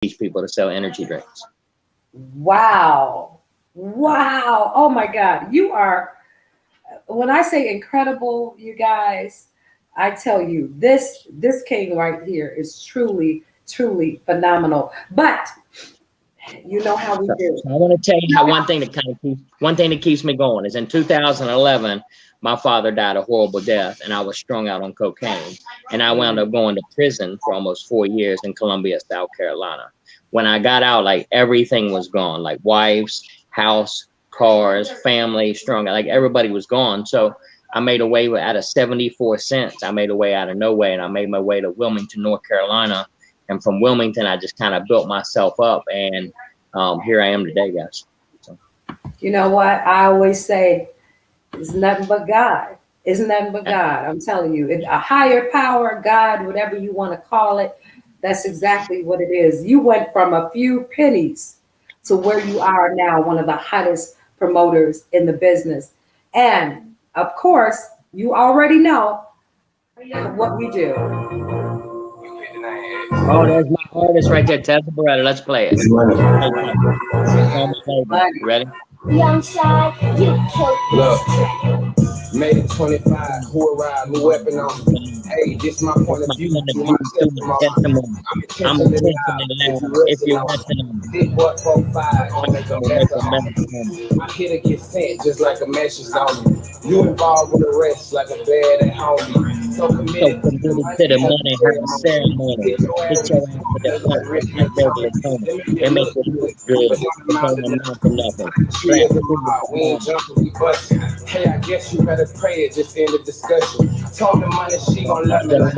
teach people to sell energy drinks. Wow. Wow. Oh my God. You are, when I say incredible, you guys, I tell you, this king right here is truly, truly phenomenal. But you know how we So, do. so I want to tell you how one thing that keeps me going is in 2011, my father died a horrible death, and I was strung out on cocaine, and I wound up going to prison for almost 4 years in Columbia, South Carolina. When I got out, like everything was gone, like wives, house, cars, family, strung out, like everybody was gone. So I made a way out of 74 cents. I made a way out of no way, and I made my way to Wilmington, North Carolina. And from Wilmington, I just kind of built myself up, and here I am today, guys. So. You know what? I always say it's nothing but God. It's nothing but God. I'm telling you, a higher power, God, whatever you want to call it, that's exactly what it is. You went from a few pennies to where you are now, one of the hottest promoters in the business. And of course, you already know what we do. Oh, there's my artist right there, Tessa Beretta. Let's play it. Ready? Young side, you killed this. Made it 25, who arrived, new weapon on me. Hey, this my point of view, to my testimony. I'm intentionally loud if you're resting on me. Big boy 4-5, I'll make a mess of me. My hitter get sent just like a message on me. You involved with the rest like a bad at home. So committed to the money, her ceremony. Hit your ass with that punch like regular Tony. They make it look good, but they not for nothing. We ain't jumping, we busting. Hey, I guess you better pray it, just end the discussion. Told the money she gon' love me like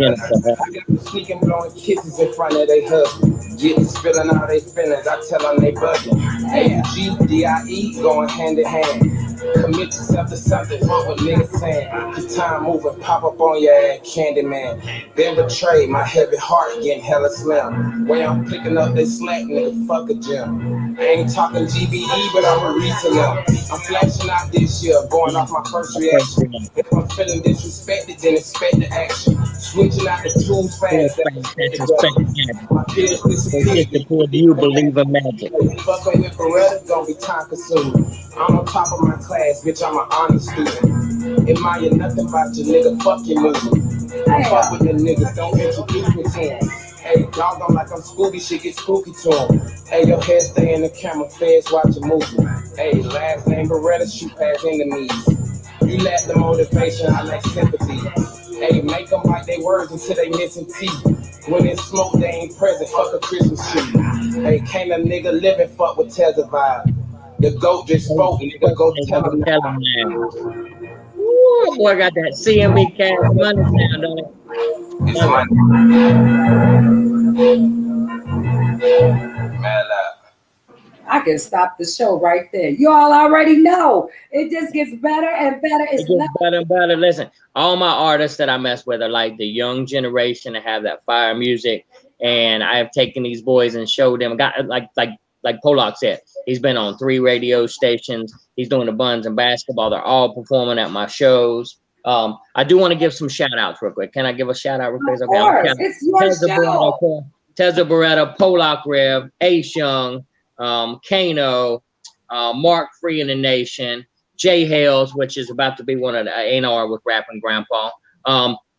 Jennifer. I got them sneaking, blowing kisses in front of they husband. Getting spilling all they feelings, I tell them they bugging. Hey, G-D-I-E going hand in hand. Commit yourself to something, what niggas saying. Cause time moving, pop up on your ass, Candyman. Been betrayed, my heavy heart getting hella slim. Way I'm picking up this slack, nigga, fuck a gym. I ain't talking GBE, but I'm a recent now. I'm flashing out this year, going off my first reaction. If I'm feeling disrespected, then expect the action. Switching out the tools fast, my peers disappear. You believe in magic. Fucking with Beretta, gonna be time consuming. I'm on top of my class, bitch, I'm an honest student. Admire nothing about your nigga, fuck your movie. Fuck with the niggas, don't introduce me to him. Hey, y'all don't like I'm Scooby, shit get spooky to him. Hey, your head stay in the camera, feds watch a movie. Hey, last name Beretta, shoot past enemies. You lack the motivation, I lack sympathy. Hey, make them bite their words until they missing teeth. When it's smoke, they ain't present, fuck a Christmas tree. Hey, can't a nigga live and fuck with Tezza vibe. The GOAT just spoke, nigga, go tell him now. Ooh, boy, got that CMB cash money sound on it. It's money. Mad I can stop the show right there. You all already know. It just gets better and better. It gets better and better. Listen, all my artists that I mess with are like the young generation that have that fire music. And I have taken these boys and showed them, got like Polak said, he's been on 3 radio stations. He's doing the Buns and basketball. They're all performing at my shows. I do want to give some shout outs real quick. Can I give a shout out real quick? Of course, it's your show. Tezza Beretta, Polak Rev, Ace Young, Kano, Mark Free in the Nation, Jay Hales, which is about to be one of the A&R with Rapping Grandpa.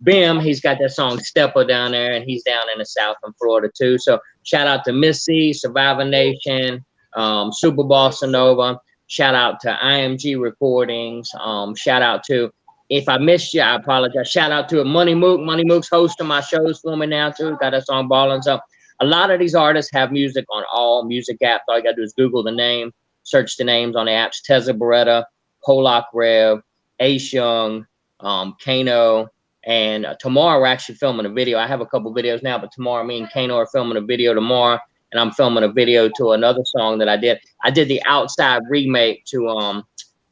Bim, he's got that song Stepper down there, and he's down in the South in Florida too. So shout out to Missy, Survivor Nation, Super Bossa Nova. Shout out to IMG Recordings. Shout out to, if I missed you, I apologize. Shout out to Money Mook. Money Mook's hosting my shows for me now too. Got that song Ballin' Up. A lot of these artists have music on all music apps. All you gotta do is Google the name, search the names on the apps. Tezza Beretta, Polak Rev, Ace Young, Kano. And tomorrow we're actually filming a video. I have a couple videos now, but tomorrow me and Kano are filming a video tomorrow, and I'm filming a video to another song that I did. I did the Outside remake to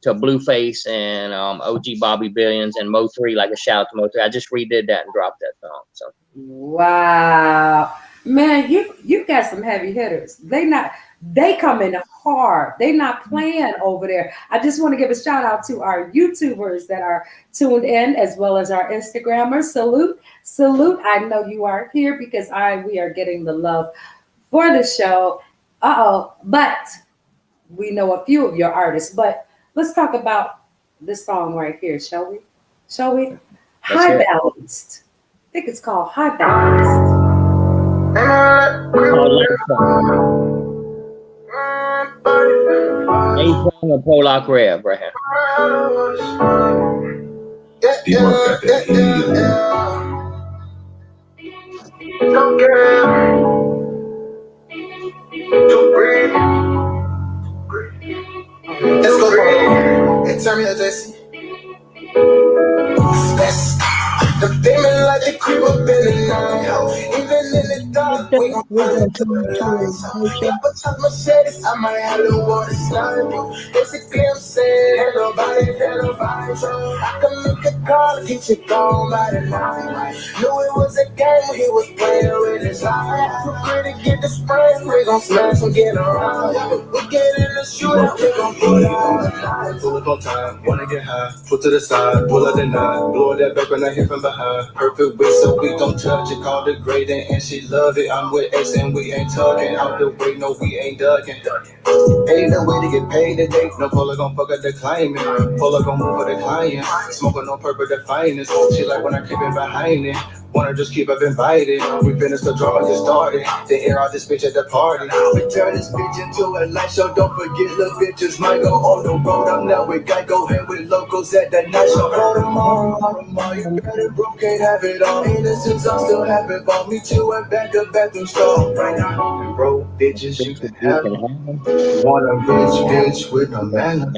Blueface and OG Bobby Billions and Mo 3, like a shout out to Mo 3. I just redid that and dropped that song. So wow, man, you got some heavy hitters. They come in hard. They not playing over there. I just want to give a shout out to our YouTubers that are tuned in, as well as our Instagrammers. Salute. I know you are here because we are getting the love for the show. But we know a few of your artists. But let's talk about this song right here, shall we? Shall we? Let's High hear it. Balanced. I think it's called High Balanced. Oh, love song. A-Song and Polak Rev right here. D-Mark got that Let's go. Hey, turn me up, Jesse. The demon like the creep up in the night. Even in the dark, we gon' find it to the lights. Couple times my shades, I might have a water slide. Basically, I'm saying, hello, body, hello, body. I can make a call, keep you gone by the night. Knew it was a game, he was playing with his life. Too pretty to get the spray, we gon' smash and get around. We get in the shootout, we gon' pull out the lights. Pull up on time, wanna get high, put to the side, pull out the nine, blow that back when I hit from behind. Perfect way so we don't touch it, called it grading, and she love it. I'm with X and we ain't talking out the way, no, we ain't ducking. Ain't no way to get paid today. No Pola gon' fuck up the climate. Pola gon' move for the client. Smoking on purple, the finest. She like when I keep it behind it. Wanna just keep up invited. We finished the drama just started. They air out this bitch at the party. We turn this bitch into a light show. Don't forget, little bitches might go on the road. I'm now with Geico and with locals at the night show. Tomorrow, you better bro, can't have it all. Innocence, I'm still having ball. Meet you at back of bathroom stall. Right now, bro, bitches, you can have it. Want a rich bitch with no manner.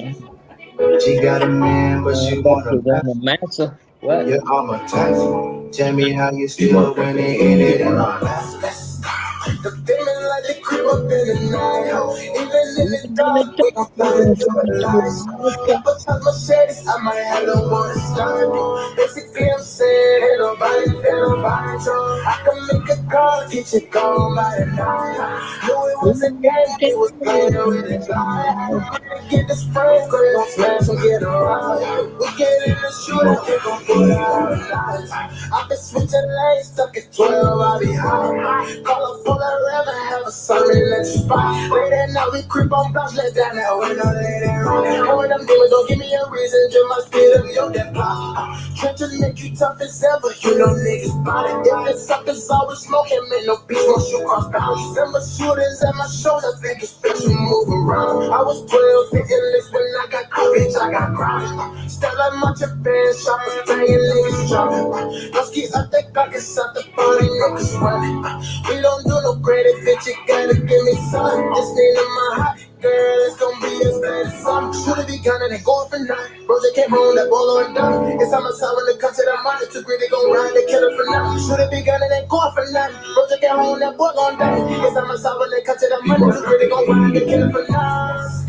She got a man, but she want a Massa. What? yeah, I'm a tax. Tell me how you still winning in it in my life. The demon like the creep up in the night. Even in the dark, we gon' find it to the lights. Couple times my shades, I might have no one to start. Basically, I'm saying, hello, body, hello, body. I can make a call, get you gone by the night. Knew it was a game, he was playing with his life. Get the spray, we gon' smash and get around. We get in the shooter, we gon' pull out the lights. I've been switching lanes, stuck at 12, I'll be high. Call up, pull that rev and have a sermon at your spot. Late at night, we creep on blocks, let that now when I'm late and wrong. And when them demons don't give me a reason, just my speed of your death plot. Trenches make you tough as ever, you know niggas body. If it's up, it's always smoking, man, no beach, once you cross bounds. Remember shooters at my shoulder, think it's special, move around. I was 12, thinking this when I got caught, bitch, I got grounded. Still like my Japan shoppers, paying niggas dropping. Let's get up that clock, it's up the party, niggas running. We don't do no credit, bitch, you gotta give me something. This nigga my hot girl, it's gonna be as bad as something. Should've be gunning and going for nothing. Roger came home, that ball on done. It's on my side when it comes to that money. Too greedy, gon' ride the killer for nothing. Should've be gunning and going for nothing. Roger came home, that ball on done. It's on my side when it comes to that money. Too greedy, gon' ride the killer for nothing.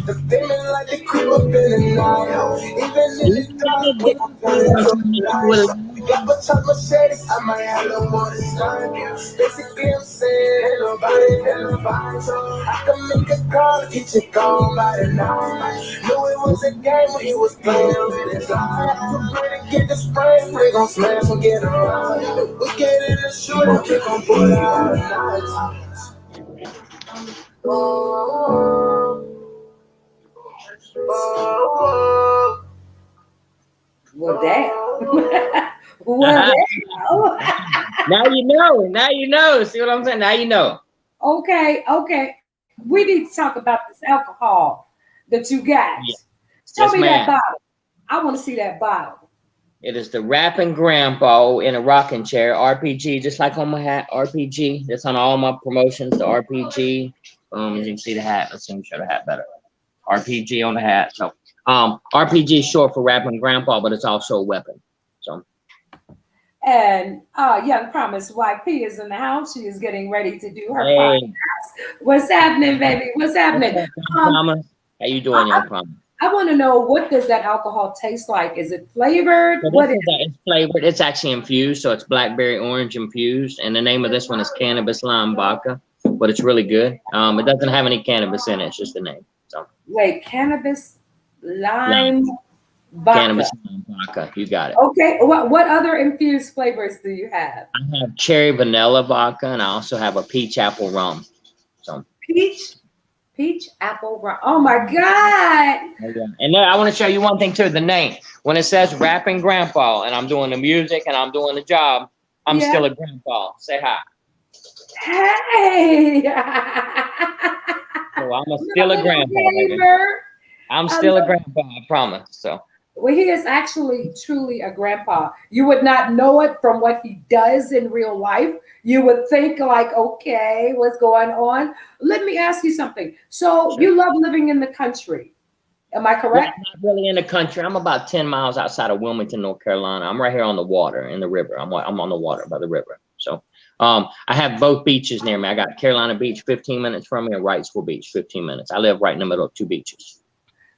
The demon like the creep up in the night. Even in the dark, we gon' find it to the lights. Couple times my shades, I might have no more to start. Basically, I'm saying, hello, body, hello, body. I can make a call, get you gone by the night. Knew it was a game when he was playing with his life. We're to get the spray, we gon' smash and get around. We get in the shooter, we gon' pull out the lights. Well, damn. Well, damn. Now you know. Now you know. See what I'm saying? Now you know. Okay. We need to talk about this alcohol that you got. Yeah. Show Yes, me ma'am. that bottle. I want to see that bottle. It is the Rapping Grandpa in a rocking chair, RPG, just like on my hat, RPG. That's on all my promotions, the RPG. You can see the hat. Let's see me show the hat better. RPG on the hat. So, RPG is short for Rapping Grandpa, but it's also a weapon. So, And Young Promise YP is in the house. She is getting ready to do her hey, podcast. What's happening, baby? What's happening? Promise. How you doing, Young Promise? I want to know, what does that alcohol taste like? Is it flavored? So What is it's flavored. It's actually infused, so it's blackberry orange infused. And the name of this one is Cannabis Lime Vodka, but it's really good. It doesn't have any cannabis in it. It's just the name. So Wait, cannabis lime Cannabis and vodka. You got it. Okay. What other infused flavors do you have? I have cherry vanilla vodka, and I also have a peach apple rum. So Peach apple rum. Oh my God. And then I want to show you one thing too. The name, when it says Rapping Grandpa, and I'm doing the music and I'm doing the job, I'm still a grandpa. Say hi. Hey. So I'm still a grandpa. Baby. I'm still a grandpa, I promise. So. Well, he is actually truly a grandpa. You would not know it from what he does in real life. You would think like, okay, what's going on? Let me ask you something. So you love living in the country. Am I correct? Well, not really in the country. I'm about 10 miles outside of Wilmington, North Carolina. I'm right here on the water, in the river. I'm on the water by the river. So I have both beaches near me. I got Carolina Beach 15 minutes from me and Wrightsville Beach 15 minutes. I live right in the middle of two beaches.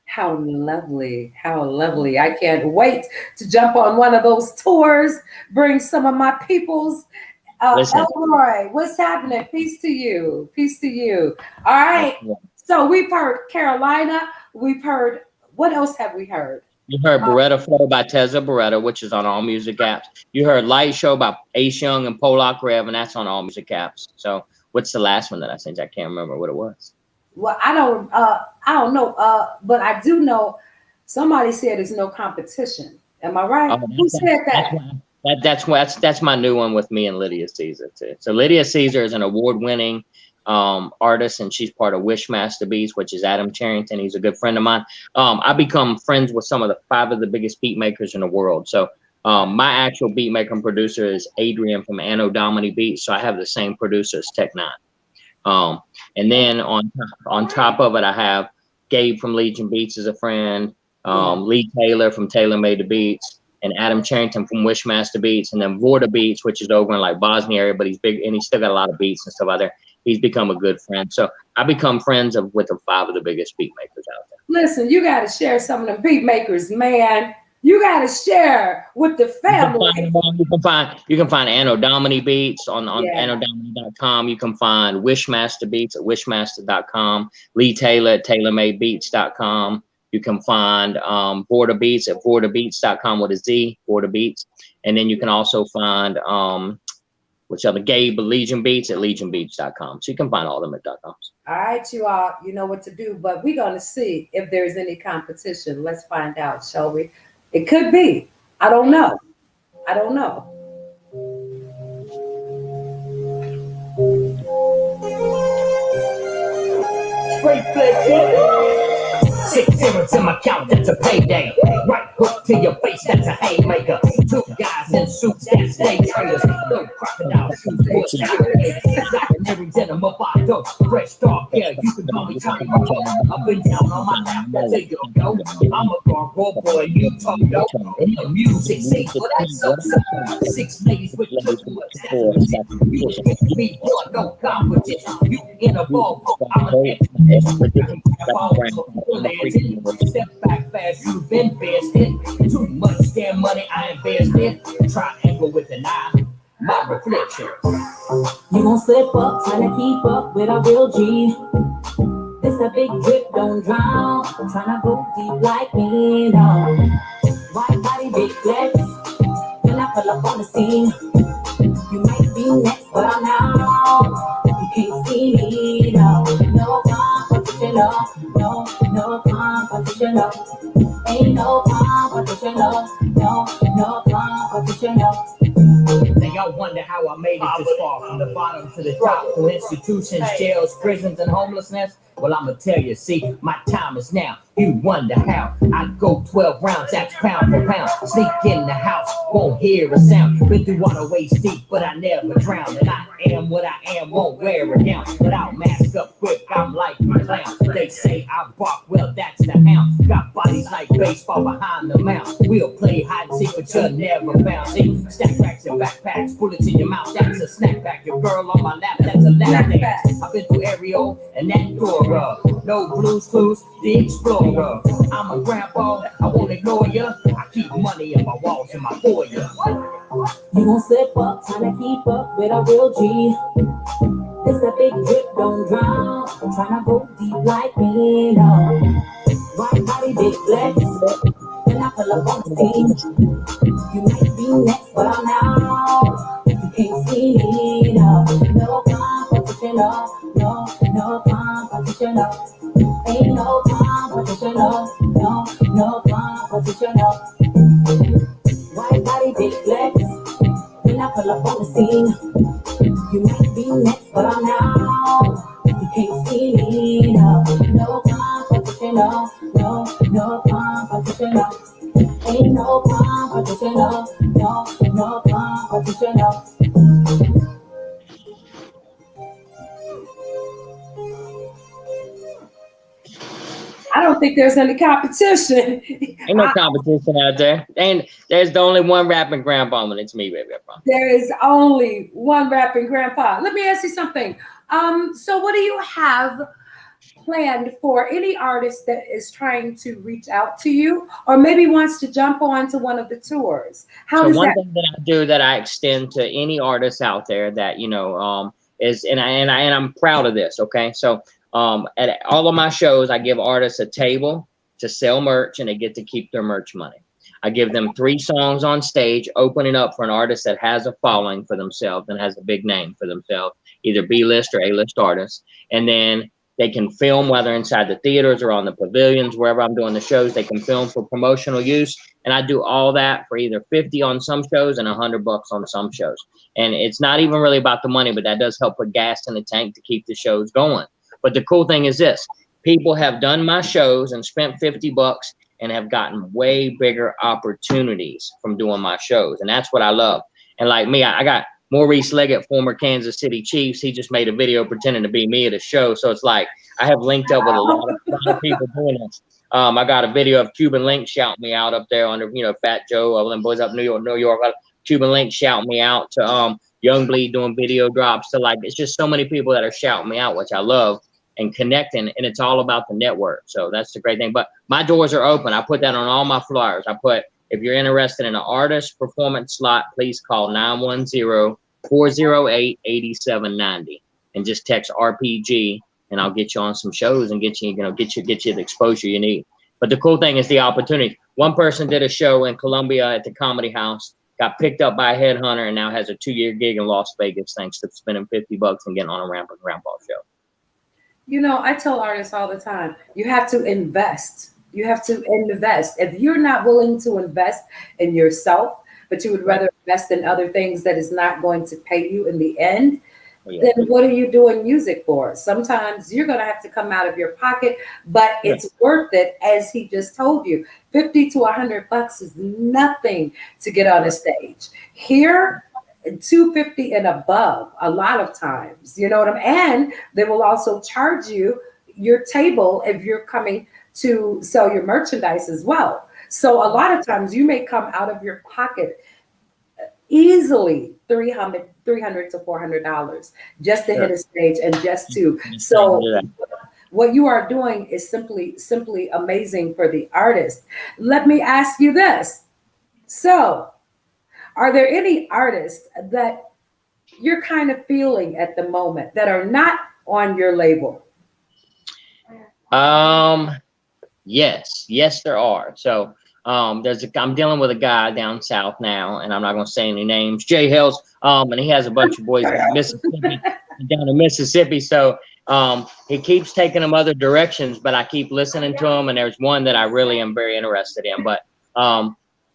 How lovely. How lovely. I can't wait to jump on one of those tours, bring some of my peoples. Elroy, what's happening? Peace to you. Peace to you. All right. So we've heard Carolina. We've heard, what else have we heard? You heard Beretta Flow by Tezza Beretta, which is on all music apps. You heard Light Show by Ace Young and Polak Rev, and that's on all music apps. So what's the last one that I sent? I can't remember what it was. Well, I don't know. But I do know somebody said there's no competition. Am I right? Who said that? That's my new one with me and Lydia Caesar too. So Lydia Caesar is an award-winning artist, and she's part of Wishmaster Beats, which is Adam Charrington. He's a good friend of mine. I become friends with some of the 5 of the biggest beat makers in the world. So my actual beat maker and producer is Adrian from Anno Domini Beats. So I have the same producer as Tech Nine. And then on top of it, I have Gabe from Legion Beats as a friend, Lee Taylor from Taylor Made the Beats, and Adam Charrington from Wishmaster Beats, and then Vorta Beats, which is over in like Bosnia area, but he's big and he's still got a lot of beats and stuff out there. He's become a good friend. So I become friends with the 5 of the biggest beat makers out there. Listen, you got to share some of them beat makers, man. You got to share with the family. You can find Anno Domini Beats on annodomini.com. You can find Wishmaster Beats at wishmaster.com. Lee Taylor at tailormadebeats.com. You can find Vorta Beats at vortabeats.com with a Z, Vorta Beats. And then you can also find Gabe Legion Beats at legionbeats.com. So you can find all of them at .com. All right, you all, you know what to do, but we're going to see if there's any competition. Let's find out, shall we? It could be. I don't know. Straight flexing. 6 zeros in my count, that's a payday. Right hook to your face, that's a haymaker. 2 guys in suits, that's day traders. No crocodile shoes, bush alligators. Legendary denim of Bado, fresh dark hair. You can call me Tony Moore. Up and down on my lap, that's a yo-yo. I'm a gargoyle boy, you talk yo. In the music scene, well that's so simple. 6 ladies with 2 butts, that's you with me, boy, no competition. You in a ball, I'm a step back fast, you've been bested. Too much damn money I invested. Triangle with an eye, my reflection. You gon' slip up, trying to keep up with a real G. This a big drip, don't drown. Tryna go deep like me, no. White body, big flex. When I pull up on the scene, you might be next, but I'm now. You can't see me, no. No competition, no competition, no. Ain't no competition, no competition, no. Now y'all wonder how I made it this far, from the bottom to the top, through institutions, jails, prisons, and homelessness. Well, I'ma tell you, see, my time is now. You wonder how I go 12 rounds, that's pound for pound. Sneak in the house, won't hear a sound. Been through water waist deep, but I never drown. And I am what I am, won't wear a gown. But I'll mask up quick, I'm like a clown. They say I bark, well, that's the hound. Got bodies like baseball behind the mount. We'll play hide and seek, but you'll never found. See, stack backs and backpacks, bullets in your mouth, that's a snapback. Your girl on my lap, that's a lap dance. I've been through Ariel and that Dora. No Blues Clues, the Explorer. I'm a grandpa, I won't ignore ya. I keep money in my walls and my foyer. You gon' slip up, tryna keep up with a real G. This a big drip, don't drown. Tryna go deep like me, no. White body, big flex. when I pull up on the scene. You might be next, but I'm now. You can't see me, no. No competition, no competition, no. Ain't no competition, no competition, no. White body, big flex. When I pull up on the scene, you might be next, but I'm now. You can't see me, no. No competition, no competition, no. Ain't no competition, no competition, no. I don't think there's any competition. Ain't no competition out there. And there's the only one rapping grandpa, and it's me, baby. I promise. There is only one rapping grandpa. Let me ask you something. So what do you have planned for any artist that is trying to reach out to you or maybe wants to jump on to one of the tours? How So does one that? thing that I do that I extend to any artist out there that, you know, is, and I'm proud of this. Okay. So at all of my shows, I give artists a table to sell merch and they get to keep their merch money. I give them 3 songs on stage, opening up for an artist that has a following for themselves and has a big name for themselves, either B-list or A-list artists. And then they can film, whether inside the theaters or on the pavilions, wherever I'm doing the shows, they can film for promotional use. And I do all that for either 50 on some shows and $100 on some shows. And it's not even really about the money, but that does help put gas in the tank to keep the shows going. But the cool thing is this, people have done my shows and spent $50 and have gotten way bigger opportunities from doing my shows. And that's what I love. And like me, I got Maurice Leggett, former Kansas City Chiefs. He just made a video pretending to be me at a show. So it's like, I have linked up with a lot of people doing this. I got a video of Cuban Link shouting me out up there under, you know, Fat Joe, all them boys up New York, Cuban Link shouting me out to Young Bleed doing video drops. So like, it's just so many people that are shouting me out, which I love, and connecting, and it's all about the network. So that's the great thing. But my doors are open. I put that on all my flyers. I put, if you're interested in an artist performance slot, please call 910-408-8790 and just text RPG, and I'll get you on some shows and get you the exposure you need. But the cool thing is the opportunity. One person did a show in Columbia at the Comedy House, got picked up by a headhunter, and now has a 2-year gig in Las Vegas thanks to spending $50 and getting on a Rampant Grandpa show. You know, I tell artists all the time, you have to invest. You have to invest. If you're not willing to invest in yourself, but you would rather invest in other things that is not going to pay you in the end, then what are you doing music for? Sometimes you're going to have to come out of your pocket, but it's worth it. As he just told you, 50 to $100 is nothing to get on a stage. Here, $250 and above a lot of times, you know what I mean? And they will also charge you your table if you're coming to sell your merchandise as well. So a lot of times you may come out of your pocket easily $300 to $400 just to hit a stage and just to. So what you are doing is simply amazing for the artist. Let me ask you this. So are there any artists that you're kind of feeling at the moment that are not on your label? Yes, there are. So I'm dealing with a guy down south now, and I'm not going to say any names. Jay Hills, and he has a bunch of boys in Mississippi, down in Mississippi. So he keeps taking them other directions, but I keep listening to him, and there's one that I really am very interested in. But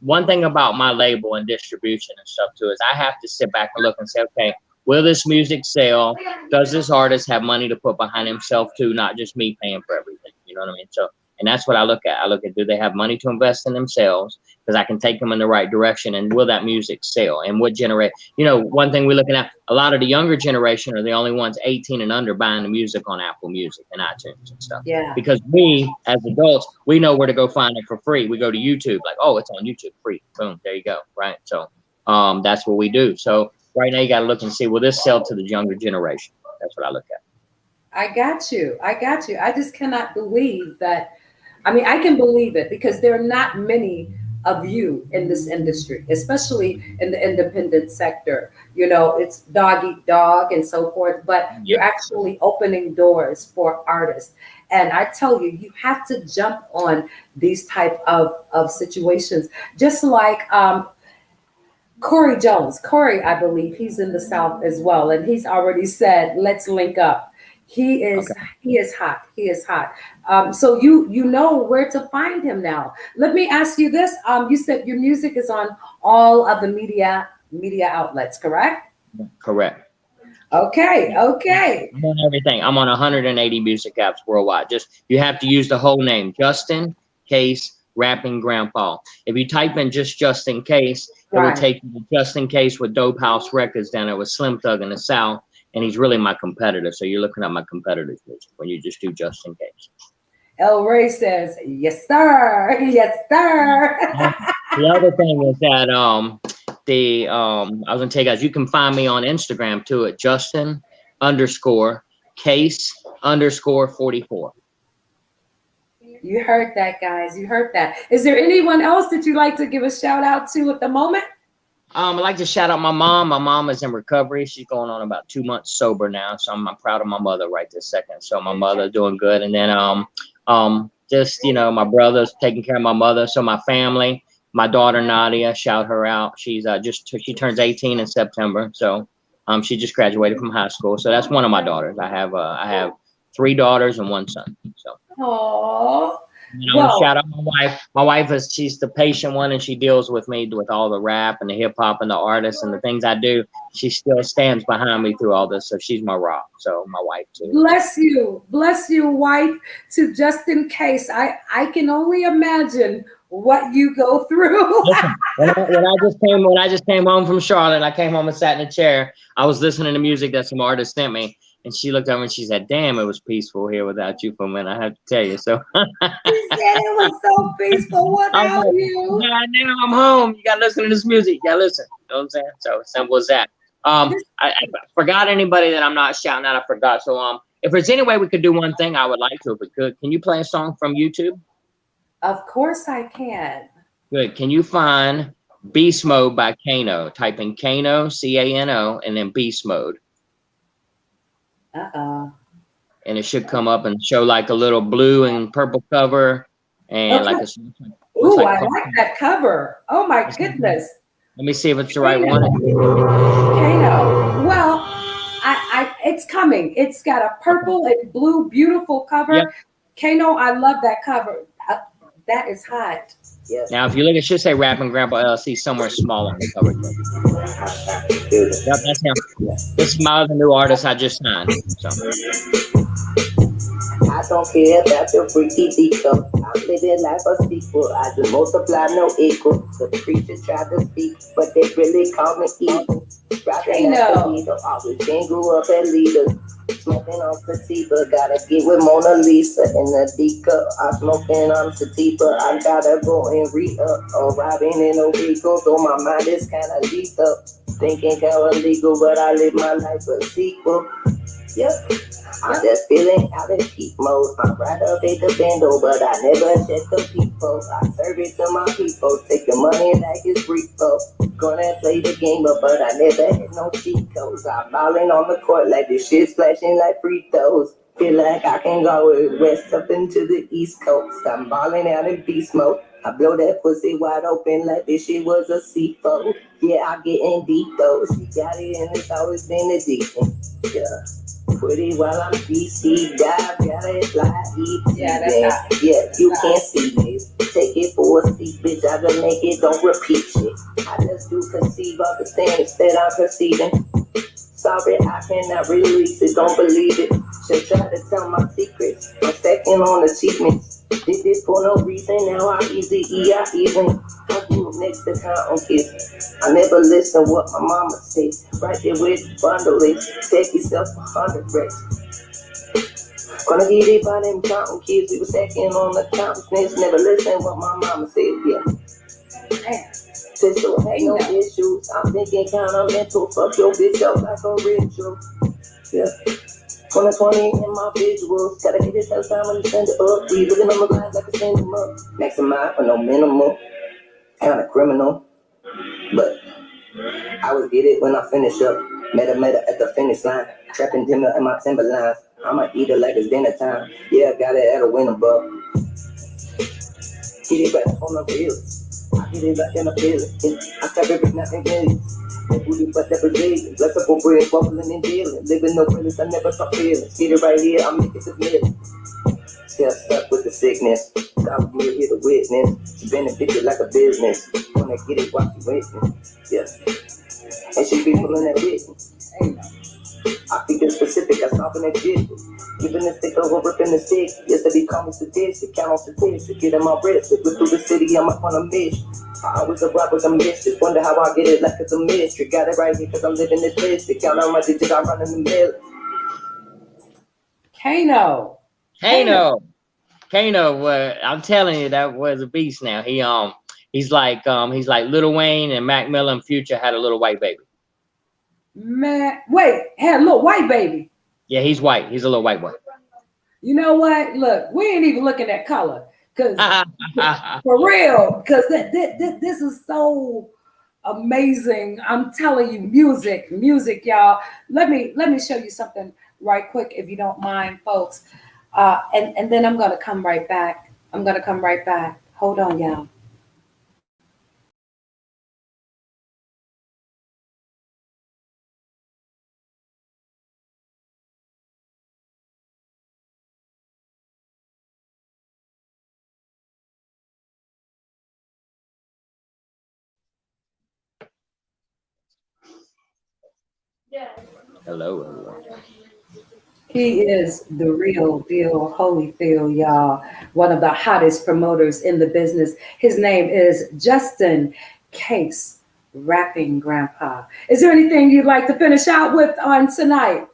one thing about my label and distribution and stuff too is I have to sit back and look and say, okay, will this music sell? Does this artist have money to put behind himself too, not just me paying for everything? You know what I mean? So, and that's what I look at. I look at, do they have money to invest in themselves? Because I can take them in the right direction, and will that music sell? And what generate, you know, one thing we're looking at, a lot of the younger generation are the only ones 18 and under buying the music on Apple Music and iTunes and stuff. Yeah. Because we, as adults, we know where to go find it for free. We go to YouTube, like, oh, it's on YouTube, free. Boom, there you go, right? So that's what we do. So right now you got to look and see, will this sell to the younger generation? That's what I look at. I got you. I just cannot believe that. I mean, I can believe it because there are not many of you in this industry, especially in the independent sector. You know, it's dog eat dog and so forth, but you're actually opening doors for artists. And I tell you, you have to jump on these type of situations. Just like Corey Jones. Corey, I believe he's in the South as well, and he's already said, "Let's link up." He is hot. He is hot. So you know where to find him now. Let me ask you this. You said your music is on all of the media outlets, correct? Correct. Okay. I'm on everything. I'm on 180 music apps worldwide. Just you have to use the whole name, Justin Case Rapping Grandpa. If you type in just in Case, it will take you to Just in Case with Dope House Records down there with Slim Thug in the South, and he's really my competitor. So you're looking at my competitor's music when you just do Just in Case. El Ray says, "Yes, sir. Yes, sir." The other thing is that I was gonna tell you guys, you can find me on Instagram too at Justin_Case_44. You heard that, guys. You heard that. Is there anyone else that you'd like to give a shout out to at the moment? I'd like to shout out my mom. My mom is in recovery. She's going on about 2 months sober now. So I'm proud of my mother right this second. So my mother doing good. And then just, you know, my brother's taking care of my mother. So my family, my daughter Nadia, shout her out. She's she turns 18 in September. So she just graduated from high school. So that's one of my daughters. I have 3 daughters and 1 son. So Aww. I want to shout out my wife. My wife she's the patient one, and she deals with me with all the rap and the hip hop and the artists and the things I do. She still stands behind me through all this. So she's my rock. So my wife too. Bless you, wife. To Just in Case, I can only imagine what you go through. Listen, when I just came home from Charlotte, I came home and sat in a chair. I was listening to music that some artist sent me. And she looked at me and she said, "Damn, it was peaceful here without you for a minute. I have to tell you." So She said it was so peaceful without you. Yeah, now I'm home. You gotta listen to this music. You gotta listen. You know what I'm saying? So simple as that. I forgot anybody that I'm not shouting out. I forgot. So if there's any way we could do one thing, I would like to. If we could, can you play a song from YouTube? Of course I can. Good. Can you find Beast Mode by Kano? Type in Kano, Cano, and then Beast Mode. And it should come up and show like a little blue and purple cover and like a. Ooh, I like that cover. Oh my goodness. Let me see if it's the right one. Kano. Well, it's coming. It's got a purple and blue, beautiful cover. Yep. Kano, I love that cover. That is hot. Yes. Now, if you look, it should say Rapping Grandpa LLC somewhere small on the cover. Yep, that's him. This is my other new artist I just signed. So. I don't care about your freaky deco. I'm living life of people. I just multiply, no equal. The preachers try to speak, but they really call me evil. Rapping at the leader, always been grew up at leaders. Smoking on sativa, gotta get with Mona Lisa in the D-cup. I'm smoking on sativa, I gotta go and re-up. On robbing in a vehicle, so my mind is kinda lethal. Thinking kinda illegal, but I live my life a sequel. Yep, I'm just feeling out in peak mode. I'm right up at the bando, but I never check the people. I serve it to my people, take the money like it's repo. Gonna play the game, but I never had no cheat codes. I'm balling on the court like this shit splashing like free throws. Feel like I can go west up into the East Coast. I'm balling out in beast mode. I blow that pussy wide open like this shit was a C4. Yeah, I get in deep though. She got it and it's always been a decent. Yeah. Pretty while I'm DC, dive, gotta fly, eat. Yeah, that's hot. Yeah, you can't see this. Take it for a seat, bitch. I can make it, don't repeat shit. I just do conceive of the things that I'm perceiving. Sorry, I cannot release it, don't believe it. Should try to tell my secrets. I'm stacking on achievements. Did this for no reason, now I'm easy, even. I do next to count on kids. I never listen what my mama said. Right there with the bundle is. Take yourself 100 reps. Gonna get it by them counting kids. We was stacking on the countenance. Never listen what my mama said, yeah. Pistol, ain't no issues. I'm thinking kinda mental. Fuck your bitch up like a ritual. Yeah. 2020 in my visuals. Gotta get it that time when you send it up. We looking on the lines like a send them up. Maximize for no minimum. kind of criminal, but I would get it when I finish up. Met her at the finish line, trapping Timber in my Timberlines. I'ma eat it like it's dinner time. Yeah, got it at a winner, bro. Get it back on the real. I get it back in the feeling. I stop every night and day. Booty but every day. Blessable bread, bubbling and dealing. Living no feelings, I never stop feeling. Get it right here, I'm making it million. Still stuck with the sickness. God will be here to witness. She been addicted like a business. Wanna get it while she waiting. Yeah. And she be pulling that business. I think it's specific, I stop in that shit. Giving the stick over, ripping the stick. Yes, they be calling statistic, count on statistics. Get in my wrist, flip through the city, I'm up on a mission. I always arrive with a mission. Wonder how I get it like it's a mystery. Got it right here cause I'm living this mystic. Count on my digits, I run in the middle. Kano. Kano, I'm telling you, that was a beast. Now he's like Lil Wayne and Mac Miller and Future had a little white baby. Man, wait, had a little white baby. Yeah, he's white. He's a little white boy. You know what? Look, we ain't even looking at color, cause for real, cause this is so amazing. I'm telling you, music, y'all. Let me show you something right quick, if you don't mind, folks. And then I'm gonna come right back. Hold on, y'all. Hello, everyone. He is the real deal, Holyfield, y'all. One of the hottest promoters in the business. His name is Justin Case, Rapping Grandpa. Is there anything you'd like to finish out with on tonight?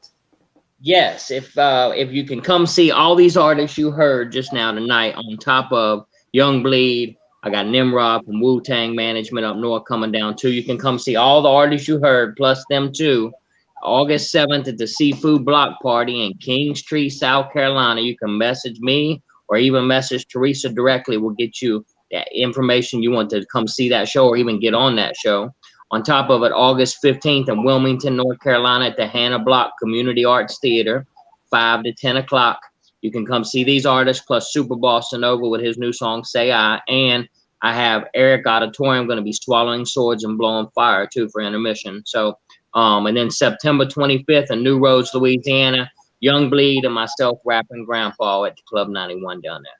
Yes, if you can come see all these artists you heard just now tonight, on top of Young Bleed, I got Nimrod from Wu-Tang Management up north coming down too. You can come see all the artists you heard, plus them too. August 7th at the Seafood Block Party in Kingstree, South Carolina. You can message me or even message Teresa directly. We'll get you that information you want to come see that show or even get on that show. On top of it, August 15th in Wilmington, North Carolina at the Hannah Block Community Arts Theater, 5 to 10 o'clock. You can come see these artists plus Super Bossa Nova with his new song, Say I. And I have Eric Auditorium going to be swallowing swords and blowing fire too for intermission. So, and then September 25th in New Roads, Louisiana, Young Bleed and myself, Rapping Grandpa at the Club 91 down there.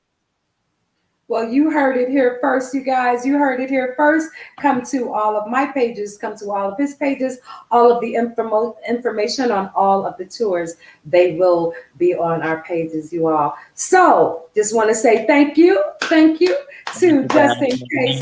Well, you heard it here first, you guys. You heard it here first. Come to all of my pages, come to all of his pages, all of the information on all of the tours. They will be on our pages, you all. So just want to say thank you to Justin Case.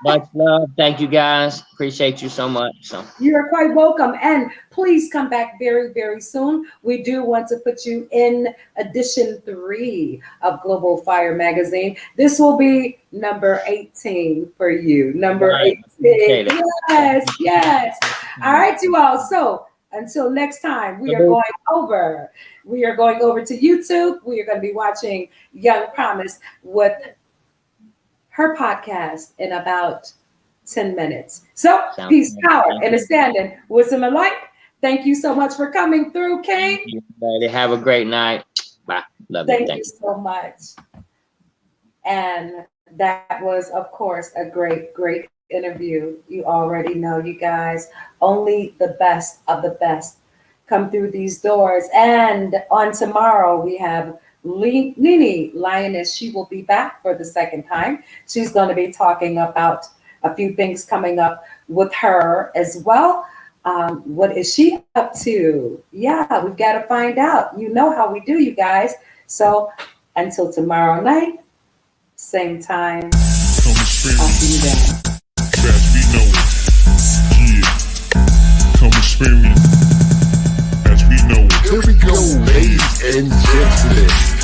Much love. Thank you, guys. Appreciate you so much. So you're quite welcome. And please come back very, very soon. We do want to put you in edition 3 of Global Fire Magazine. This will be number 18 for you. Number 18. Yes. All right, you all. So until next time, we are going over to YouTube. We are going to be watching Young Promise with her podcast in about 10 minutes. So peace, power, understanding, wisdom, and light. Thank you so much for coming through, King. Have a great night. Bye. Love you. Thank you so much. And that was, of course, a great, great interview. You already know, you guys, only the best of the best come through these doors. And on tomorrow, we have Nene Lioness. She will be back for the second time. She's going to be talking about a few things coming up with her as well. What is she up to? Yeah, we've got to find out. You know how we do, you guys. So until tomorrow night, same time. I'll see you then. As we know it. Yeah. Come experience as we know it. Here we go, ladies and gentlemen.